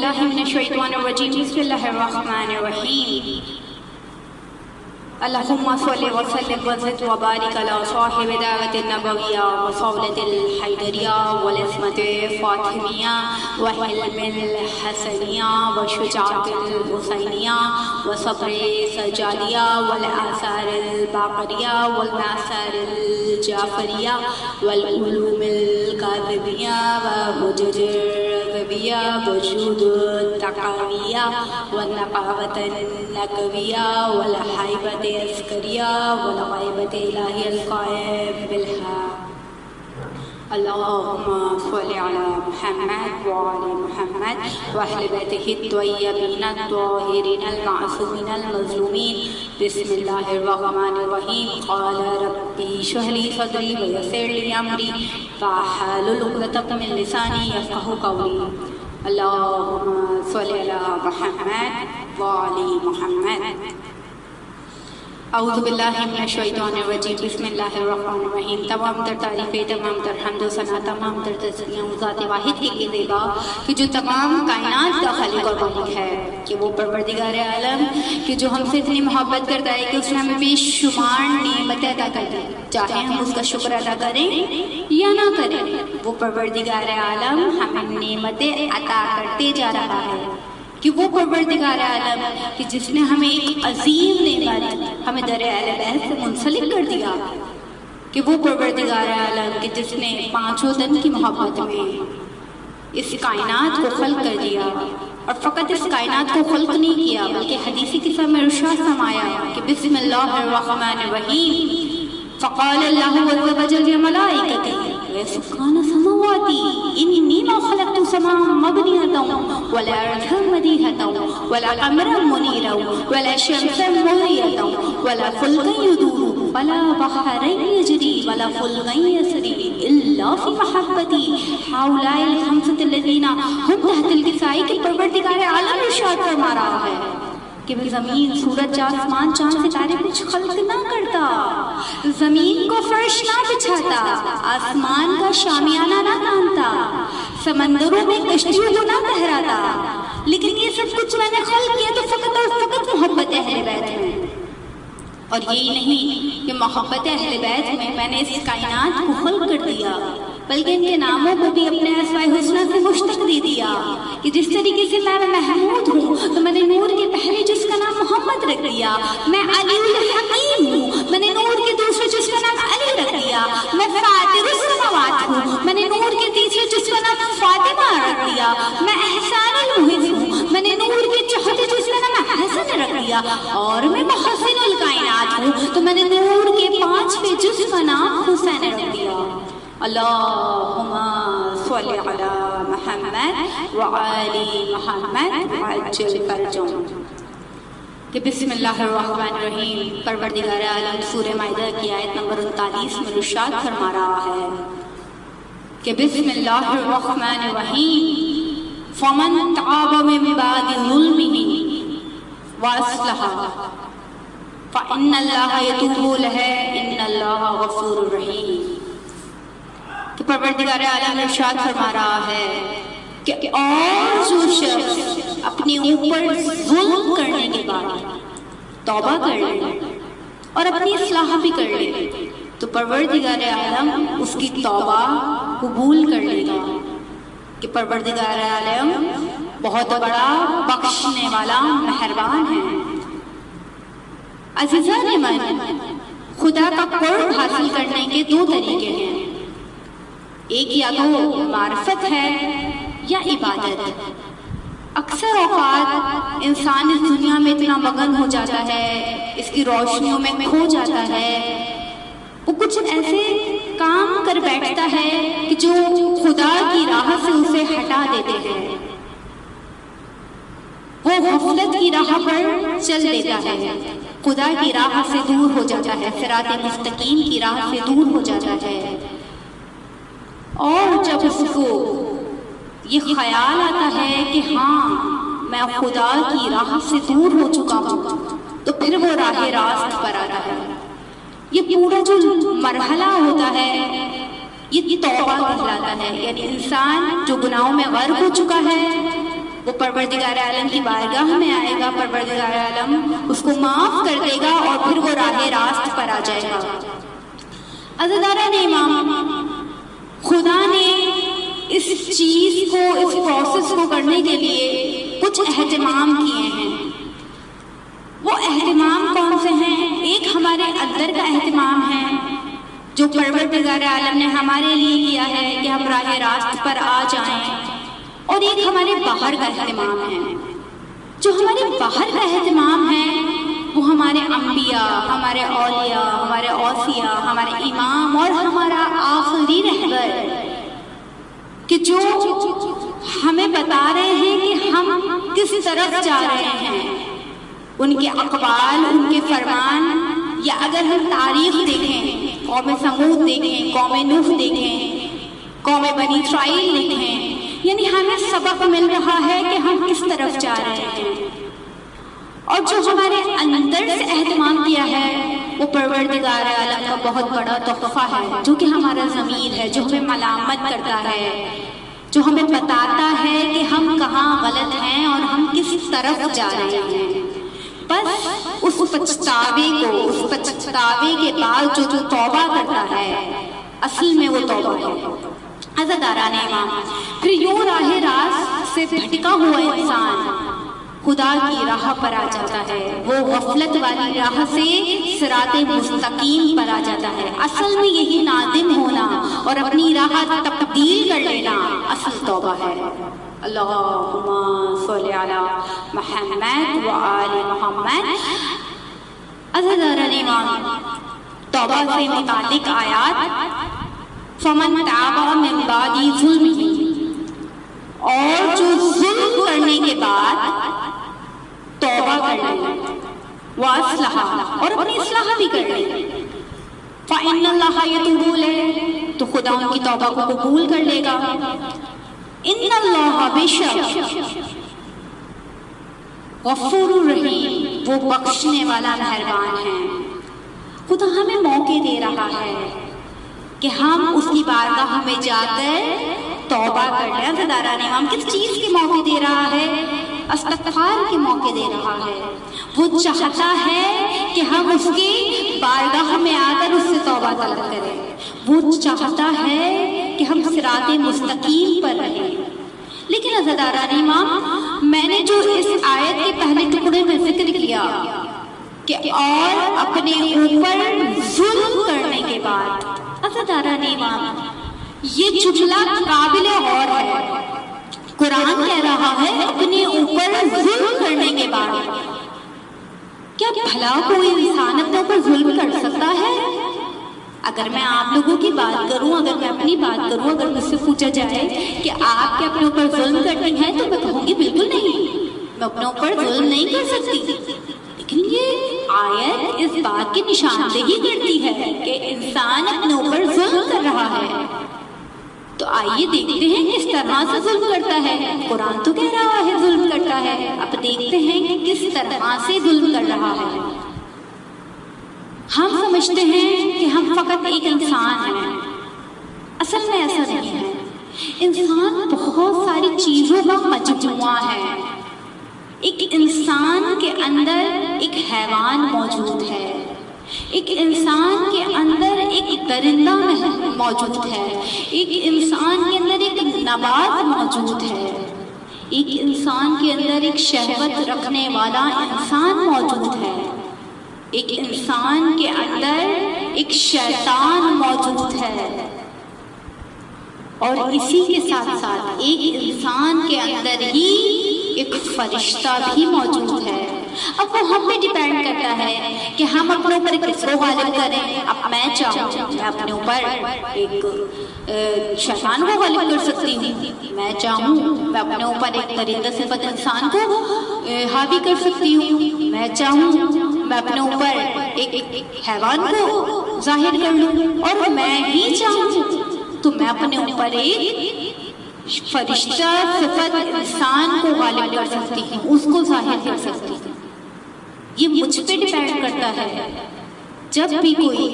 باللہ من الشیطان الرجیم بسم اللہ الرحمن الرحیم اللہم صلی وسلم وزد وبارک علی صاحب دعوت النبویہ وصولت الحیدریہ والعصمت فاطمیہ وحلم الحسنیہ وشجاعت الحسینیہ وصبر سجادیہ والآثار الباقریہ والمعثار الجعفریہ والعلوم الکاذبیہ وحجج الغیبیہ وجود التقویہ والنقاوۃ النقویہ والحیبۃ عسکریہ والغیبۃ الہی القائم بالحق اللہم صلی علی محمد وعلی محمد واہل بیتہ الطیبین الطاہرین المعصومین المظلومین بسم اللہ الرحمن الرحیم قال ربی اشرح لی صدری ویسر لی امری واحلل عقدۃ من لسانی یفقہوا قولی اللہم صلی علی محمد وعلی محمد اعوذ باللہ من الشیطان الرجیم بسم اللہ الرحمن الرحیم تمام تر تعریفیں تمام تر حمد و ثنا تمام تر تسبیح اس ذات واحد کے لیے دے گا کہ جو تمام کائنات کا خالق اور مالک ہے، کہ وہ پروردگار عالم کہ جو ہم سے اتنی محبت کرتا ہے کہ اس نے ہمیں بے شمار نعمتیں عطا کر دی، چاہے ہم اس کا شکر ادا کریں یا نہ کریں، وہ پروردگار عالم ہمیں نعمتیں عطا کرتے جا رہا ہے، کہ وہ پروردگار عالم کہ جس نے ہمیں ایک عظیم نعمت ہمیں در اہل بیت سے منسلک کر دیا، کہ وہ پروردگار عالم کہ جس نے پانچوں دن کی محبت میں اس کائنات کو خلق کر دیا، اور فقط اس کائنات کو خلق نہیں کیا بلکہ حدیثی قصہ میں ارشاد فرمایا کہ بسم اللہ الرحمن الرحیم فقال اللہ عز وجل لملائکتہ سبحان سماواتی انی ما خلقت سماء مبنیۃ ولا ارضا مدیحۃ ولا قمرا منیرا ولا شمسا مضیۃ ولا فلکا یدور ولا بحرا یجری ولا فلکا یسری الا فی محبتی ہؤلاء الخمسۃ الذین هم تحت الکساء کے پروردگار عالم ارشاد فرما رہا ہے کہ وہ زمین سورج آسمان چاند ستارے کچھ خلق نہ کرتا، زمین کو فرش نہ بچھاتا، آسمان کا شامیانہ نہ تانتا، سمندروں میں کشتیوں کو نہ تہراتا، لیکن یہ سب کچھ میں نے خلق کیا تو فقط اور فقط محبت اہل بیت میں، اور یہی نہیں کہ محبت اہل بیت میں نے اس کائنات کو خلق کر دیا بلکہ ان کے ناموں کو بھی اپنے اسماء حسنہ سے مشتق دے دیا، کہ جس طریقے سے میں محمود ہوں تو میں نے نور کے پہلے جس کا نام محمد رکھ دیا، میں علی الحکیم ہوں میں نے نور کے دوسرے جس کا نام علی رکھ دیا، میں فاطر السماوات ہوں میں نے نور کے تیسرے جس کا نام فاطمہ رکھ دیا، میں احسان المحب ہوں میں نے نور کے چوتھے جس کا نام حسن رکھ دیا، اور میں محسن الکائنات ہوں تو میں نے نور کے پانچویں جز کا نام حسین رکھ دیا۔ اللہم صلی علی محمد وعلی محمد وعجل فرجهم۔ کہ بسم اللہ الرحمن الرحیم پروردگار عالم سورہ مائدہ کی آیت نمبر 39 میں ارشاد فرما رہا ہے کہ بسم اللہ الرحمن الرحیم فمن تاب من بعد ظلمہ واصلح فإن اللہ یتوب علیہ ان اللہ غفور رحیم۔ کہ پروردگار عالم ارشاد فرما رہا ہے کہ اور جو شخص اپنے اوپر ظلم کرنے کے بعد توبہ کر لے اور اپنی اصلاح بھی کر لے تو پروردگار عالم اس کی توبہ قبول کر لے گا، کہ پروردگار عالم بہت بڑا بخشنے والا مہربان ہے۔ عزیزان من، خدا کا قرب حاصل کرنے کے دو طریقے ہیں، ایک یا تو معرفت ہے یا عبادت۔ اکثر اوقات انسان اس دنیا میں اتنا مگن ہو جاتا ہے، اس کی روشنیوں میں کھو جاتا ہے، وہ کچھ ایسے کام کر بیٹھتا ہے کہ جو خدا کی راہ سے اسے ہٹا دیتے ہیں، وہ غفلت کی راہ پر چل دیتا ہے، خدا کی راہ سے دور ہو جاتا ہے، صراط مستقیم کی راہ سے دور ہو جاتا ہے، اور جب اس کو یہ خیال آتا ہے کہ ہاں میں خدا کی راہ سے دور ہو چکا ہوں تو پھر وہ راہ راست پر آتا ہے۔ یہ پورا جو مرحلہ ہوتا ہے یہ توبہ کہلاتا ہے، یعنی انسان جو گناہوں میں غرق ہو چکا ہے وہ پروردگار عالم کی بارگاہ میں آئے گا، پروردگار عالم اس کو معاف کر دے گا اور پھر وہ راہ راست پر آ جائے گا۔ عزیزاران امام، خدا نے اس چیز کو، اس پروسیس کو کرنے کے لیے کچھ اہتمام کیے ہیں۔ وہ اہتمام کون سے ہیں؟ ایک ہمارے اندر کا اہتمام ہے جو پروردگار عالم نے ہمارے لیے کیا ہے کہ ہم راہ راست پر آ جائیں، اور ایک ہمارے باہر کا اہتمام ہے۔ جو ہمارے باہر کا اہتمام ہے وہ ہمارے انبیاء، ہمارے اولیاء، ہمارے اوصیاء، ہمارے امام اور ہمارا آخری رہبر کہ جو ہمیں بتا رہے ہیں کہ ہم کس طرف جا رہے ہیں، ان کے اقوال، ان کے فرمان، یا اگر ہم تاریخ دیکھیں، قوم سمود دیکھیں، قوم نوح دیکھیں، قوم بنی اسرائیل دیکھیں، یعنی ہمیں سبق مل رہا ہے کہ ہم کس طرف جا رہے ہیں۔ اور جو ہمارے اندر سے اہتمام کیا ہے وہ پروردگار عالم کا بہت بڑا تحفہ ہے، جو کہ ہمارا ضمیر ہے، جو ہمیں ملامت کرتا ہے، جو ہمیں بتاتا ہے کہ ہم کہاں غلط ہیں اور ہم کس طرف جا رہے ہیں۔ بس اس پچھتاوے کے بعد جو توبہ کرتا ہے، اصل میں وہ توبہ ہے۔ عزیزاران امام، پھر یوں راہ راست سے بھٹکا ہوا انسان خدا کی راہ پر آ جاتا ہے، وہ غفلت والی راہ سے صراط مستقیم پر آ جاتا ہے۔ اصل میں یہی نادم ہونا اور اپنی راہ تبدیل کر لینا اصل توبہ ہے۔ اللہم صلی علی محمد وآل محمد۔ عزیزاران امام، توبہ سے متعلق آیات فمن تاب من بعد ظلمہ، اور جو ظلم کرنے کے بعد توبہ کر لے، واصلح، اور اپنی اصلاح بھی کر لے، فإن اللہ یتوب علیہ، تو خدا ان کی توبہ کو قبول کر لے گا۔ ان اللہ بے شک غفور الرحیم، وہ بخشنے والا مہربان ہے۔ خدا ہمیں موقع دے رہا ہے کہ ہم اس کی بارگاہ میں جا کر توبہ کر لیں۔ عزیزاران امام، کس چیز کے موقع دے رہا ہے؟ استغفار کے موقع دے رہا ہے۔ وہ چاہتا ہے کہ ہم اس کی بارگاہ میں آ کر اس سے توبہ طلب کریں، وہ چاہتا ہے کہ ہم صراط مستقیم پر رہیں۔ لیکن عزیزاران امام، میں نے جو اس آیت کے پہلے ٹکڑے میں ذکر کیا کہ اور اپنے اوپر ظلم کرنے کے بعد، عزیزاران امام، یہ جملہ قابل غور ہے۔ قرآن کہہ رہا ہے اپنے اوپر ظلم کرنے کے بعد۔ کیا بھلا کوئی انسان اپنے اوپر ظلم کر سکتا ہے؟ اگر میں آپ لوگوں کی بات کروں، اگر میں اپنی بات کروں، اگر مجھ سے پوچھا جائے کہ آپ کے اپنے اوپر ظلم کرنی ہے، تو میں کہوں گی بالکل نہیں، میں اپنے اوپر ظلم نہیں کر سکتی۔ لیکن یہ آیت اس بات کی نشاندہی کرتی ہے کہ انسان اپنے اوپر ظلم کر رہا ہے۔ تو آئیے دیکھتے ہیں کس طرح سے ظلم کرتا ہے۔ قرآن تو کہہ رہا ہے ظلم کرتا ہے، اب دیکھتے ہیں کہ کس طرح سے ظلم کر رہا ہے۔ ہم سمجھتے ہیں کہ ہم فقط ایک انسان ہیں، اصل میں ایسا نہیں ہے۔ انسان بہت ساری چیزوں کا مجموعہ ہے۔ ایک انسان کے اندر ایک حیوان موجود ہے، ایک انسان کے اندر ایک درندہ موجود ہے، ایک انسان کے اندر ایک نبات موجود ہے، ایک انسان کے اندر ایک شہوت رکھنے والا انسان موجود ہے، ایک انسان کے اندر ایک شیطان موجود ہے، اور اسی کے ساتھ ساتھ ایک انسان کے اندر ہی ایک فرشتہ بھی موجود ہے۔ اب وہ ہم پہ ڈیپینڈ کرتا ہے کہ ہم اپنے اوپر کس کو غالب کریں۔ اب میں چاہوں میں اپنے اوپر ایک شیطان کو غالب کر سکتی ہوں، میں چاہوں میں اپنے اوپر ایک درندہ صفت انسان کو حاوی کر سکتی ہوں، میں چاہوں میں اپنے اوپر ایک حیوان کو ظاہر کر لوں، اور میں ہی چاہوں تو میں اپنے اوپر ایک فرشتہ صفت انسان کو غالب کر سکتی ہوں، اس کو ظاہر کر سکتی ہوں۔ یہ مجھ پہ ڈیپینڈ کرتا ہے۔ جب بھی کوئی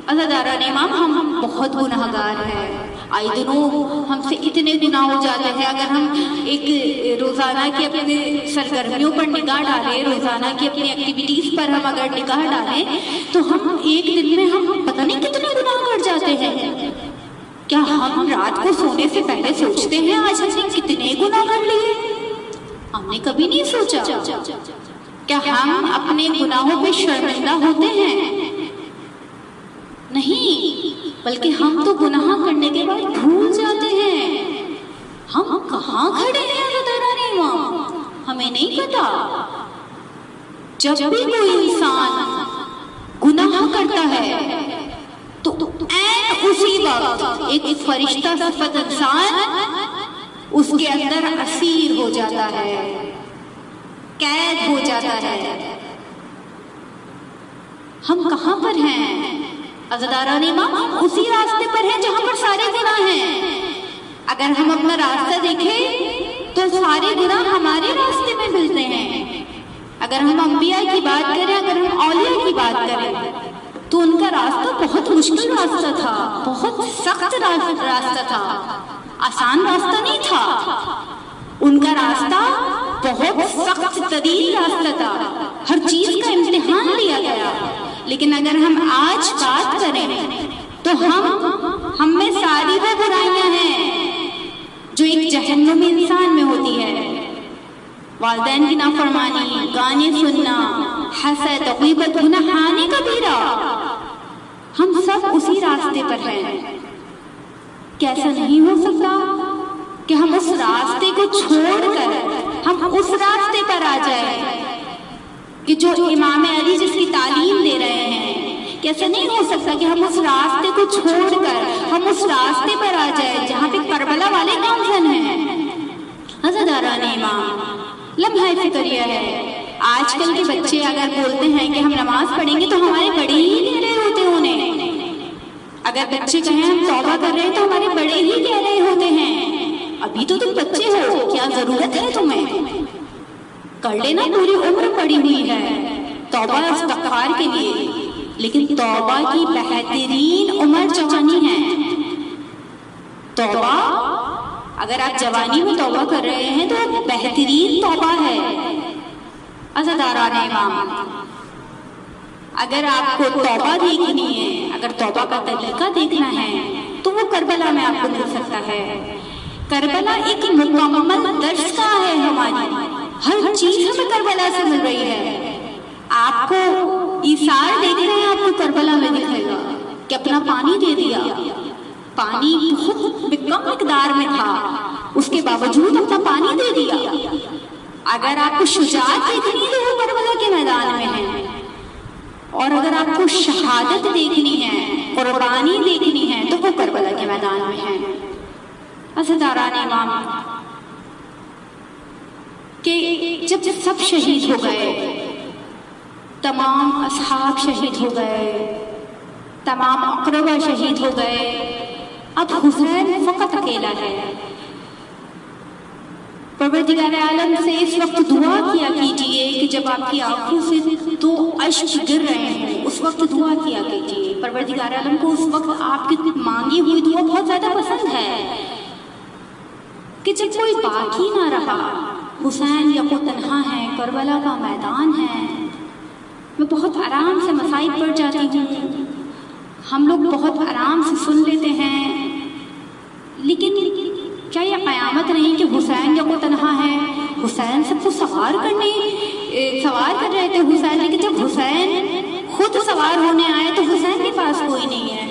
عزیزاران امام، ہم بہت گناہگار ہیں، آئے دنوں ہم سے اتنے گناہ ہو جاتے ہیں. اگر ہم ایک روزانہ کی اپنے سرگرمیوں پر نگاہ ڈالیں، روزانہ کی اپنی ایکٹیویٹیز پر ہم اگر نگاہ ڈالیں تو ہم ایک دن میں ہم پتہ نہیں کتنے گناہ کر جاتے ہیں. کیا ہم رات کو سونے سے پہلے سوچتے ہیں آج ہم نے کتنے گناہ کر لیے؟ ہم نے کبھی نہیں سوچا. کیا ہم اپنے گناہوں پہ شرمندہ ہوتے ہیں؟ نہیں، بلکہ ہم تو گناہ کرنے کے بعد بھول جاتے ہیں. ہم کہاں کھڑے ہیں حضرات امام؟ ہمیں نہیں پتا. جب بھی کوئی انسان گناہ کرتا ہے تو اسی وقت ایک فرشتہ صفت انسان اس کے اندر اسیر ہو جاتا ہے، قید ہو جاتا ہے. ہم کہاں پر ہیں عزیزان امام؟ ہم اسی راستے پر ہیں جہاں پر سارے گناہ ہیں. اگر ہم اپنا راستہ دیکھیں تو سارے گناہ ہمارے راستے میں ملتے ہیں. اگر ہم انبیاء کی بات کریں، اگر ہم اولیاء کی بات کریں تو ان کا راستہ بہت مشکل راستہ تھا، بہت سخت راستہ تھا، آسان راستہ نہیں تھا. ان کا راستہ بہت سخت ترین راستہ تھا، ہر چیز کا امتحان لیا گیا. لیکن اگر ہم آج بات کریں تو ہم میں ساری وہ برائیاں ہیں جو ایک جہنمی انسان میں ہوتی ہے. والدین کی نافرمانی، گانے سننا، حسد، غیبت، گناہان کبیرہ، ہم سب اسی راستے پر ہیں. کیسا نہیں ہو سکتا کہ ہم اس راستے کو چھوڑ کر ہم اس راستے پر آ جائیں کہ جو امام علی جس کی تعلیم دے رہے ہیں. کیسا نہیں ہو سکتا کہ ہم اس راستے کو چھوڑ کر ہم اس راستے پر آ جائیں جہاں پہ کربلا والے گامزن ہیں. عزیزان امام، لمحہ فکر یہ ہے، آج کل کے بچے اگر بولتے ہیں کہ ہم نماز پڑھیں گے تو ہمارے بڑے ہی کہہ رہے ہوتے ہیں انہیں. اگر بچے کہیں ہم توبہ کر رہے ہیں تو ہمارے بڑے ہی کہہ رہے ہوتے ہیں ابھی تو تم بچے ہو، کیا ضرورت ہے تمہیں؟ کر لینا، پوری عمر پڑی ہوئی ہے توبہ استغفار کے لیے. لیکن توبہ کی بہترین عمر جوانی ہے. توبہ اگر آپ جوانی میں توبہ کر رہے ہیں تو بہترین توبہ ہے. عزیزان امام، اگر آپ کو توبہ دیکھنی ہے، اگر توبہ کا طریقہ دیکھنا ہے تو وہ کربلا میں آپ کو مل سکتا ہے. کربلا ایک مکمل درس کا ہے ہماری، ہر چیز ہمیں کربلا سے مل رہی ہے. آپ کو ایثار دیکھ رہے ہیں، آپ کو کربلا میں دکھائے گا کہ اپنا پانی دے دیا. پانی بہت کم مقدار میں تھا، اس کے باوجود اپنا پانی دے دیا. اگر آپ کو شجاعت دیکھنی ہے تو وہ کربلا کے میدان میں ہے. اور اگر آپ کو شہادت دیکھنی ہے، قربانی دیکھنی ہے تو وہ کربلا کے میدان میں ہے. عزیزان امام، کہ جب سب شہید ہو گئے، تمام اصحاب شہید ہو گئے، تمام اقربا شہید ہو گئے، اب حسین فقط اکیلا ہے. پروردگار عالم سے اس وقت دعا کیا کیجئے کہ جب آپ کی آنکھوں سے دو اشک گر رہے ہیں اس وقت دعا کیا کیجئے. پروردگار عالم کو اس وقت آپ کی مانگی ہوئی دعا بہت زیادہ پسند ہے کہ جب کوئی باقی نہ رہا، حسین یا کو تنہا ہے، کربلا کا میدان ہے، میں بہت آرام سے مسائل پڑھ جاتی ہوں، ہم لوگ بہت آرام سے سن لیتے ہیں. لیکن کیا یہ قیامت نہیں کہ حسین یا کو تنہا ہے؟ حسین سب کو سوار کر رہے تھے حسین، لیکن جب حسین خود سوار ہونے آئے تو حسین کے پاس کوئی نہیں ہے.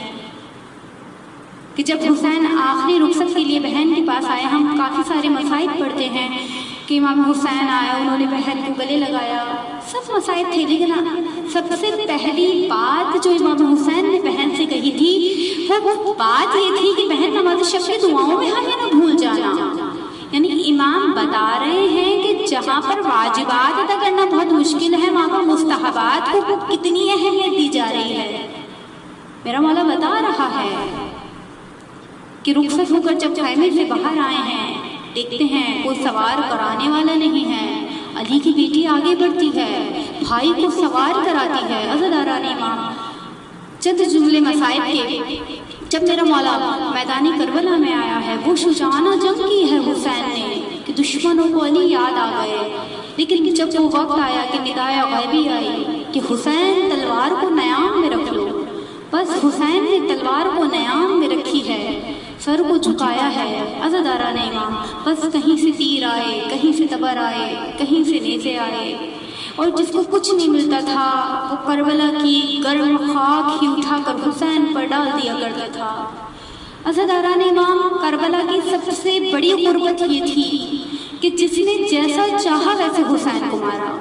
کہ جب حسین آخری رخصت کے لیے بہن کے پاس آئے، ہم کافی سارے مسائل پڑھتے ہیں کہ امام حسین آئے، انہوں نے بہن کو گلے لگایا، سب مسائل تھے. لیکن سب سے پہلی بات جو امام حسین نے بہن سے کہی تھی وہ بات یہ تھی کہ بہن نماز شب کی دعاؤں میں ہمیں نہ بھول جانا. یعنی امام بتا رہے ہیں کہ جہاں پر واجبات ادا کرنا بہت مشکل ہے، وہاں پر مستحبات کو کتنی اہمیت دی جا رہی ہے. میرا مولا بتا رہا ہے کہ رخصت ہو کر جب خیمے سے باہر آئے ہیں، دیکھتے ہیں کوئی سوار کرانے والا نہیں ہے. علی کی بیٹی آگے بڑھتی ہے، بھائی کو سوار کراتی ہے. عزیزان امام، چند جملے مصائب کے جب میرا مولا میدانی کربلا میں آیا ہے، وہ شجاعانہ جنگ کی ہے حسین نے کہ دشمنوں کو علی یاد آ گئے، لیکن جب وہ وقت آیا کہ ندائے غیبی آئی کہ حسین تلوار کو نیام میں رکھ لو، بس حسین نے تلوار کو نیام میں رکھی ہے، سر کو جھکایا ہے عزاداران امام، بس کہیں سے تیر آئے، کہیں سے تبر آئے، کہیں سے نیزے آئے، اور جس کو کچھ نہیں ملتا تھا وہ کربلا کی گرم خاک ہی اٹھا کر حسین پر ڈال دیا کرتا تھا۔ عزاداران امام، کربلا کی سب سے بڑی قربت یہ تھی کہ جس نے جیسا چاہا ویسے حسین کو مارا۔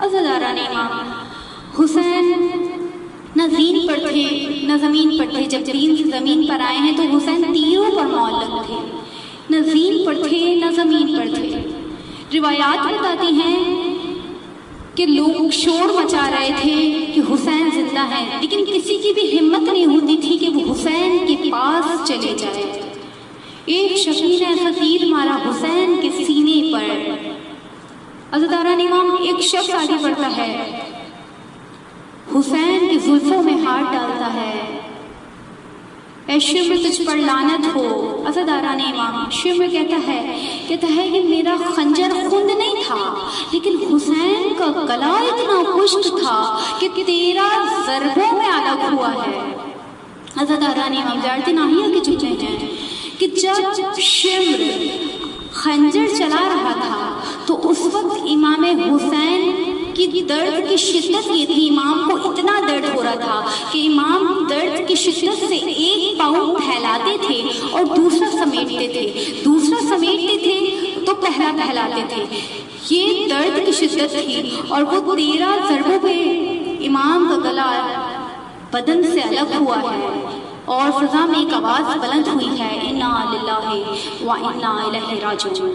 عزاداران امام، حسین نہ زین پر تھے نہ زمین پر تھے، جب دین سے زمین پر آئے ہیں تو حسین تیروں پر معلق تھے، نہ زین پر تھے نہ زمین پر تھے۔ روایات بتاتی ہیں کہ لوگ شور مچا رہے تھے کہ حسین زندہ ہے، لیکن کسی کی بھی ہمت نہیں ہوتی تھی کہ وہ حسین کے پاس چلے جائے۔ ایک شفیع نے ایسا تیر مارا حسین کے سینے پر۔ عزاداران امام، ایک شخص آگے بڑھتا ہے، حسین کی زلفوں میں ہاتھ ڈالتا ہے، اے شمر تجھ پر لعنت ہو۔ عزاداران امام، شمر کہتا ہے کہ میرا خنجر خند نہیں تھا، لیکن حسین کا گلا اتنا خشک تھا کہ تیرا ضربوں میں الگ ہوا ہے۔ عزاداران امام، جارتے ناہیہ کے چکے ہیں کہ جب شمر خنجر چلا رہا تھا تو اس وقت امام حسین کی درد کی شدت یہ تھی، امام کو اتنا درد ہو رہا تھا کہ امام درد کی شدت سے ایک پاؤں پھیلاتے تھے اور دوسرا سمیٹتے تھے تو پہلا پھیلاتے تھے۔ یہ درد کی شدت تھی اور وہ 13 ضربوں پہ امام کا گلا بدن سے الگ ہوا ہے، اور فضا میں ایک آواز بلند ہوئی ہے، انا للہ و انا الیہ راجعون۔